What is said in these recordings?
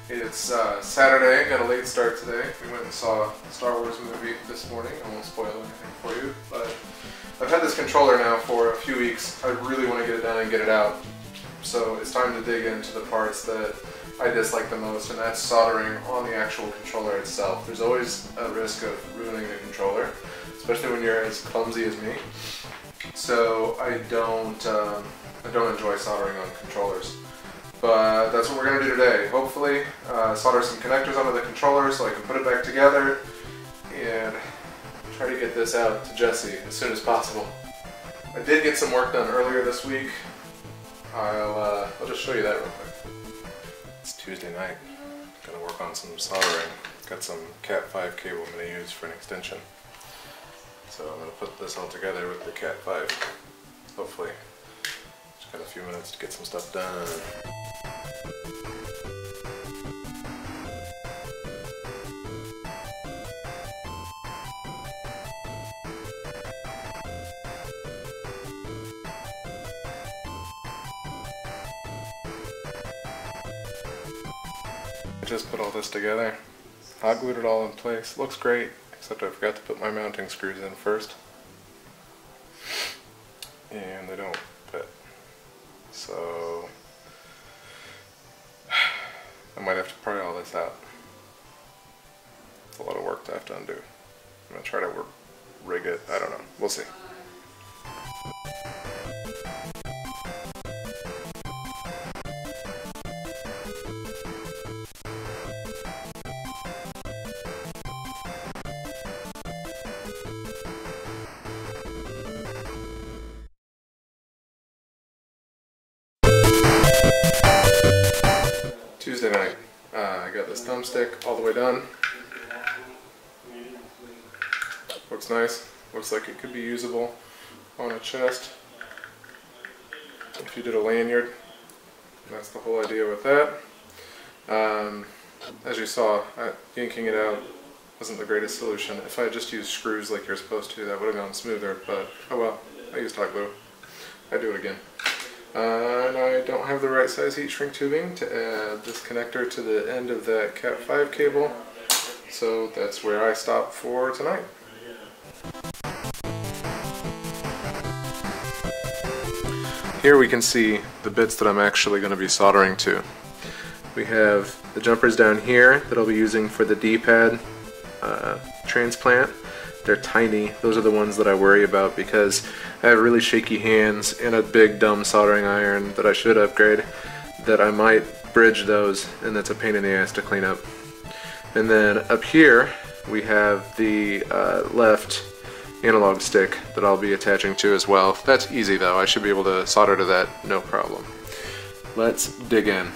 It's Saturday, got a late start today. We went and saw a Star Wars movie this morning. I won't spoil anything for you, but I've had this controller now for a few weeks. I really want to get it done and get it out. So it's time to dig into the parts that I dislike the most, and that's soldering on the actual controller itself. There's always a risk of ruining a controller, especially when you're as clumsy as me. So I don't enjoy soldering on controllers. But that's what we're going to do today. Hopefully solder some connectors onto the controller so I can put it back together and try to get this out to Jesse as soon as possible. I did get some work done earlier this week. I'll just show you that real quick. It's Tuesday night. Gonna work on some soldering. Got some Cat 5 cable I'm going to use for an extension. So I'm going to put this all together with the Cat 5. Hopefully. Just got a few minutes to get some stuff done. I just put all this together. Hot glued it all in place. Looks great, except I forgot to put my mounting screws in first. And they don't fit. So I might have to pry all this out. It's a lot of work to have to undo. I'm gonna try to rig it. I don't know. We'll see. Tuesday night. I got this thumbstick all the way done. Looks nice. Looks like it could be usable on a chest if you did a lanyard. That's the whole idea with that. As you saw, yanking it out wasn't the greatest solution. If I had just used screws like you're supposed to, that would have gone smoother, but oh well. I used hot glue. I'd do it again. And I don't have the right size heat shrink tubing to add this connector to the end of that Cat 5 cable, so that's where I stop for tonight. Here we can see the bits that I'm actually going to be soldering to. We have the jumpers down here that I'll be using for the D-pad transplant. They're tiny. Those are the ones that I worry about because I have really shaky hands and a big dumb soldering iron that I should upgrade, that I might bridge those, and that's a pain in the ass to clean up. And then up here we have the left analog stick that I'll be attaching to as well. That's easy though. I should be able to solder to that no problem. Let's dig in.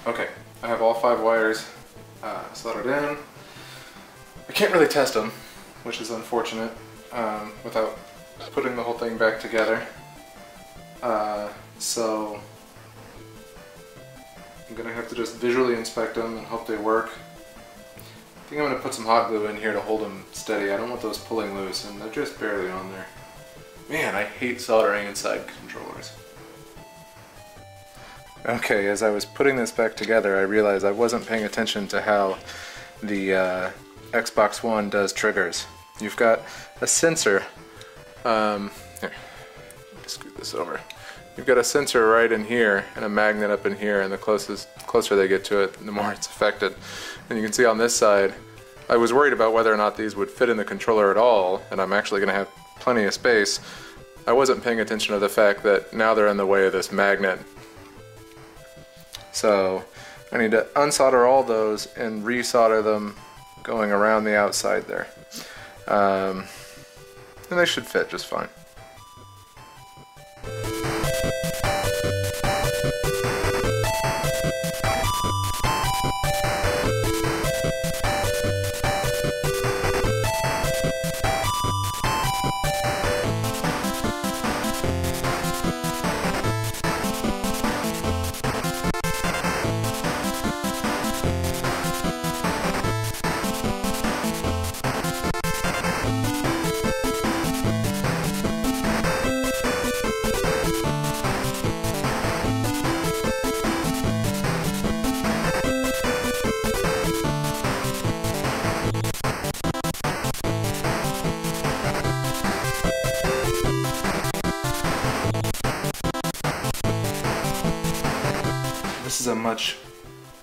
Okay, I have all 5 wires soldered in. I can't really test them which is unfortunate, without putting the whole thing back together. So I'm gonna have to just visually inspect them and hope they work. I think I'm gonna put some hot glue in here to hold them steady. I don't want those pulling loose, and they're just barely on there. Man, I hate soldering inside controllers. Okay, as I was putting this back together, I realized I wasn't paying attention to how the Xbox One does triggers. You've got a sensor. Here, scoot this over. You've got a sensor right in here and a magnet up in here, and the closer they get to it, the more it's affected. And you can see on this side, I was worried about whether or not these would fit in the controller at all, and I'm actually going to have plenty of space. I wasn't paying attention to the fact that now they're in the way of this magnet. So I need to unsolder all those and resolder them going around the outside there. And they should fit just fine. This is a much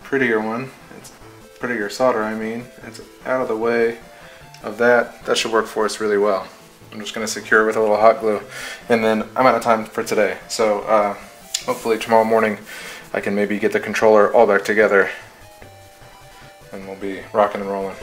prettier one. It's prettier solder, I mean. It's out of the way of that. That should work for us really well. I'm just going to secure it with a little hot glue, and then I'm out of time for today. So hopefully tomorrow morning I can maybe get the controller all back together and we'll be rocking and rolling.